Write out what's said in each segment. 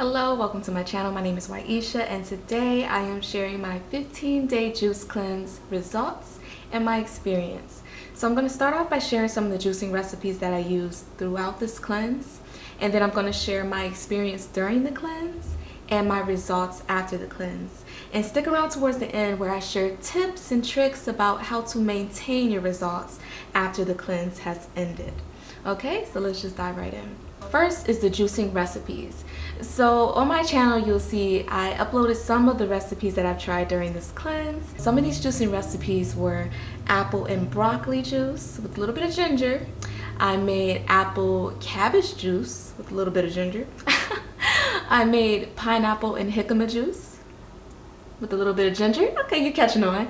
Hello, welcome to my channel. My name is Waisha and today I am sharing my 15-day juice cleanse results and my experience. So I'm going to start off by sharing some of the juicing recipes that I used throughout this cleanse, and then I'm going to share my experience during the cleanse and my results after the cleanse. And stick around towards the end where I share tips and tricks about how to maintain your results after the cleanse has ended. Okay, so let's just dive right in. First is the juicing recipes. So on my channel you'll see I uploaded some of the recipes that I've tried during this cleanse. Some of these juicing recipes were apple and broccoli juice with a little bit of ginger. I made apple cabbage juice with a little bit of ginger. I made pineapple and jicama juice with a little bit of ginger. Okay, you're catching on.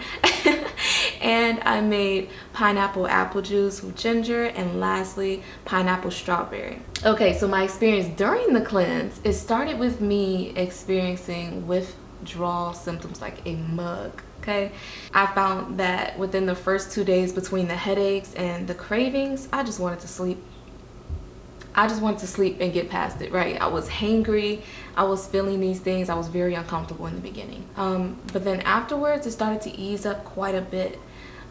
And I made pineapple apple juice with ginger, and lastly pineapple strawberry. Okay, so my experience during the cleanse, it started with me experiencing withdrawal symptoms like a mug. Okay, I found that within the first 2 days between the headaches and the cravings, I just wanted to sleep. I just wanted to sleep and get past it, right? I was hangry, I was feeling these things, I was very uncomfortable in the beginning. But then afterwards, it started to ease up quite a bit.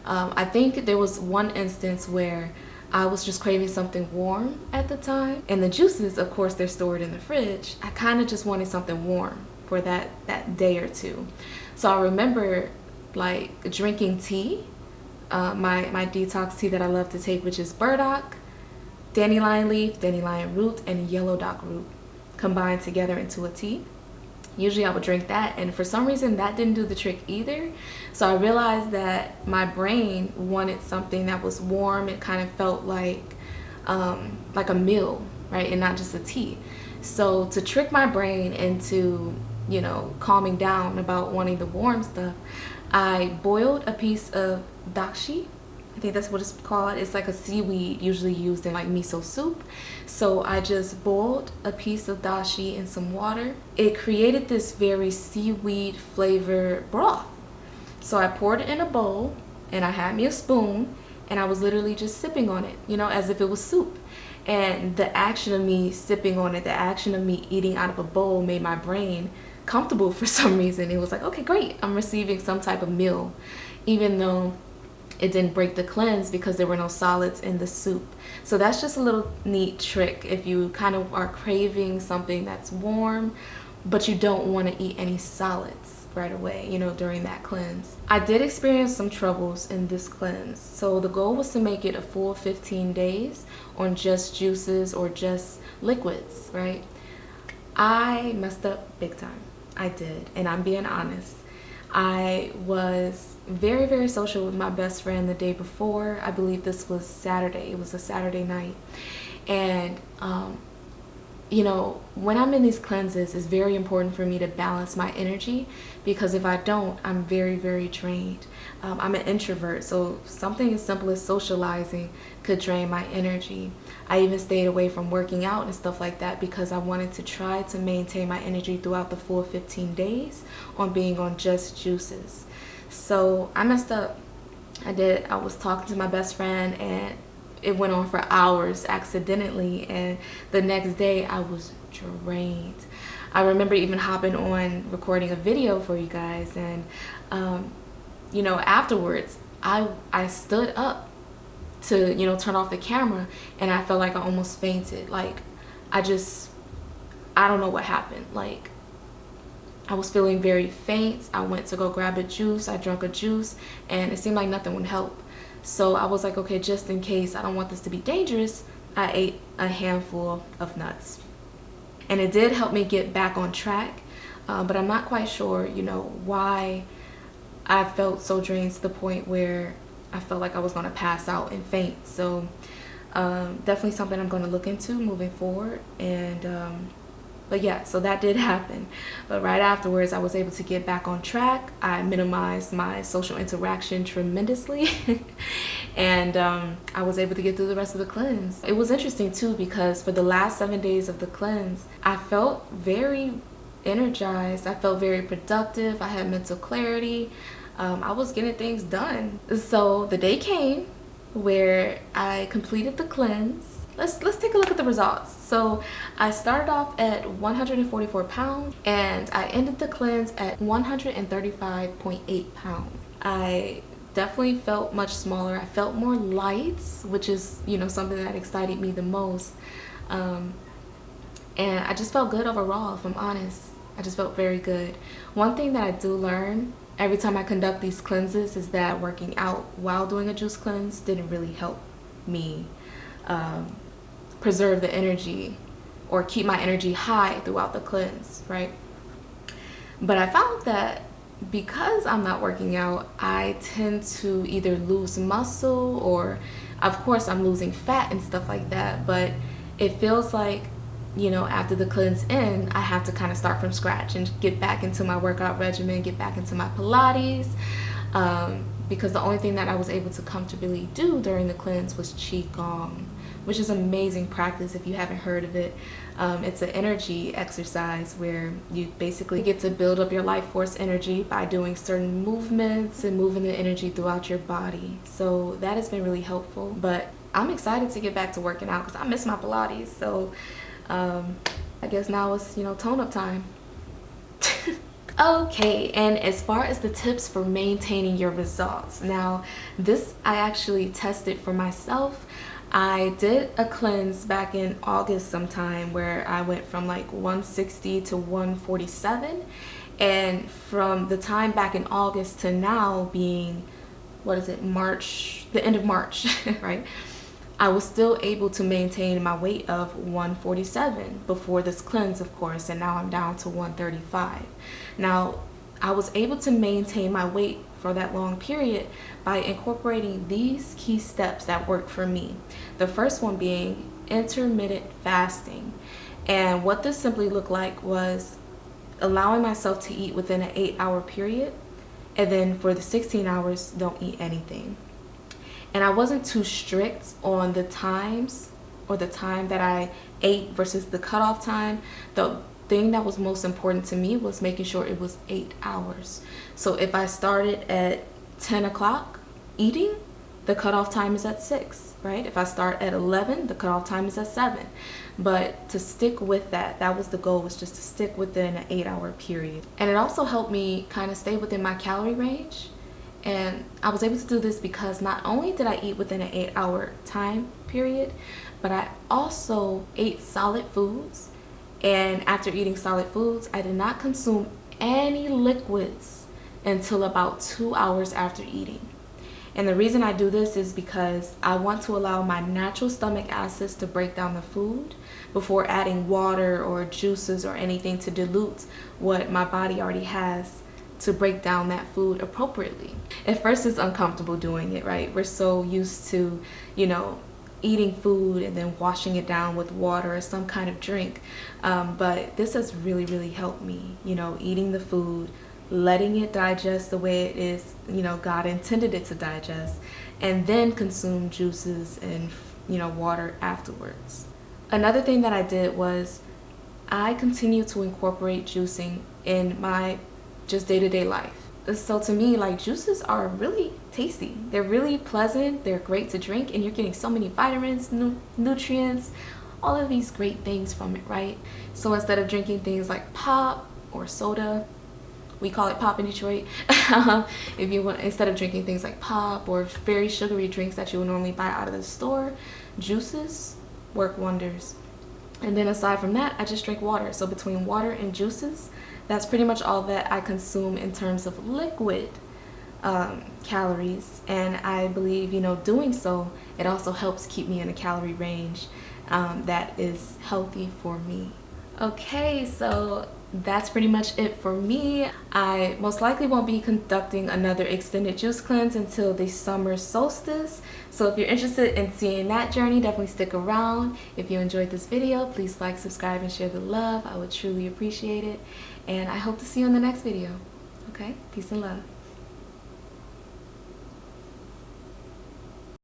I think there was one instance where I was just craving something warm at the time. And the juices, of course, they're stored in the fridge. I kind of just wanted something warm for that day or two. So I remember like drinking tea, my detox tea that I love to take, which is burdock, dandelion leaf, dandelion root, and yellow dock root combined together into a tea. Usually I would drink that, and for some reason that didn't do the trick either. So I realized that my brain wanted something that was warm. It kind of felt like a meal, right, and not just a tea. So to trick my brain into, you know, calming down about wanting the warm stuff, I boiled a piece of dashi. I think that's what it's called. It's like a seaweed usually used in like miso soup. So I just boiled a piece of dashi in some water. It created this very seaweed flavored broth. So I poured it in a bowl and I had me a spoon and I was literally just sipping on it, you know, as if it was soup. And the action of me sipping on it, the action of me eating out of a bowl made my brain comfortable for some reason. It was like, okay, great, I'm receiving some type of meal, even though it didn't break the cleanse because there were no solids in the soup. So that's just a little neat trick if you kind of are craving something that's warm but you don't want to eat any solids right away, you know, during that cleanse. I did experience some troubles in this cleanse. So the goal was to make it a full 15 days on just juices or just liquids, right? I messed up big time. I did, and I'm being honest. I was very, very social with my best friend the day before. I believe this was Saturday. It was a Saturday night. And, you know, when I'm in these cleanses, it's very important for me to balance my energy, because if I don't, I'm very, very drained. I'm an introvert, so something as simple as socializing could drain my energy. I even stayed away from working out and stuff like that because I wanted to try to maintain my energy throughout the full 15 days on being on just juices. So I messed up. I was talking to my best friend and it went on for hours accidentally, and the next day I was drained. I remember even hopping on recording a video for you guys, and you know, afterwards I stood up to, you know, turn off the camera, and I felt like I almost fainted. Like I don't know what happened. Like I was feeling very faint. I went to go grab a juice. I drank a juice and it seemed like nothing would help. So I was like, okay, just in case, I don't want this to be dangerous, I ate a handful of nuts. And it did help me get back on track, but I'm not quite sure, you know, why I felt so drained to the point where I felt like I was going to pass out and faint. So definitely something I'm going to look into moving forward. And but yeah, so that did happen. But right afterwards, I was able to get back on track. I minimized my social interaction tremendously. And I was able to get through the rest of the cleanse. It was interesting too, because for the last 7 days of the cleanse, I felt very energized. I felt very productive. I had mental clarity. I was getting things done. So the day came where I completed the cleanse. let's take a look at the results. So I started off at 144 pounds and I ended the cleanse at 135.8 pounds. I definitely felt much smaller. I felt more light, which is, you know, something that excited me the most. And I just felt good overall, if I'm honest. I just felt very good. One thing that I do learn every time I conduct these cleanses is that working out while doing a juice cleanse didn't really help me preserve the energy or keep my energy high throughout the cleanse, right? But I found that because I'm not working out, I tend to either lose muscle or, of course, I'm losing fat and stuff like that, but it feels like, you know, after the cleanse I have to kind of start from scratch and get back into my workout regimen, get back into my Pilates, because the only thing that I was able to comfortably do during the cleanse was Qigong, which is an amazing practice if you haven't heard of it. It's an energy exercise where you basically get to build up your life force energy by doing certain movements and moving the energy throughout your body. So that has been really helpful, but I'm excited to get back to working out because I miss my Pilates. So I guess now it's, you know, tone up time. Okay, and as far as the tips for maintaining your results, now this I actually tested for myself. I did a cleanse back in August sometime where I went from like 160 to 147, and from the time back in August to now being, what is it, March, the end of March, right? I was still able to maintain my weight of 147 before this cleanse, of course, and now I'm down to 135. Now, I was able to maintain my weight for that long period by incorporating these key steps that worked for me. The first one being intermittent fasting. And what this simply looked like was allowing myself to eat within an 8-hour period, and then for the 16 hours, don't eat anything. And I wasn't too strict on the times or the time that I ate versus the cutoff time. The thing that was most important to me was making sure it was 8 hours. So if I started at 10 o'clock eating, the cutoff time is at 6, right? If I start at 11, the cutoff time is at 7. But to stick with that, that was the goal, was just to stick within an 8-hour period. And it also helped me kind of stay within my calorie range. And I was able to do this because not only did I eat within an 8-hour time period, but I also ate solid foods. And after eating solid foods, I did not consume any liquids until about 2 hours after eating. And the reason I do this is because I want to allow my natural stomach acids to break down the food before adding water or juices or anything to dilute what my body already has to break down that food appropriately. At first it's uncomfortable doing it, right? We're so used to, you know, eating food and then washing it down with water or some kind of drink. But this has really, really helped me, you know, eating the food, letting it digest the way it is, you know, God intended it to digest, and then consume juices and, you know, water afterwards. Another thing that I did was I continue to incorporate juicing in my just day-to-day life. So to me, like, juices are really tasty. They're really pleasant. They're great to drink, and you're getting so many vitamins, nutrients, all of these great things from it, right? So instead of drinking things like pop or soda, we call it pop in Detroit. If you want, instead of drinking things like pop or very sugary drinks that you would normally buy out of the store, juices work wonders. And then aside from that, I just drink water. So between water and juices, that's pretty much all that I consume in terms of liquid calories. And I believe, you know, doing so, it also helps keep me in a calorie range that is healthy for me. Okay, so that's pretty much it for me. I most likely won't be conducting another extended juice cleanse until the summer solstice. So if you're interested in seeing that journey, definitely stick around. If you enjoyed this video, please like, subscribe, and share the love. I would truly appreciate it. And I hope to see you in the next video. Okay, peace and love.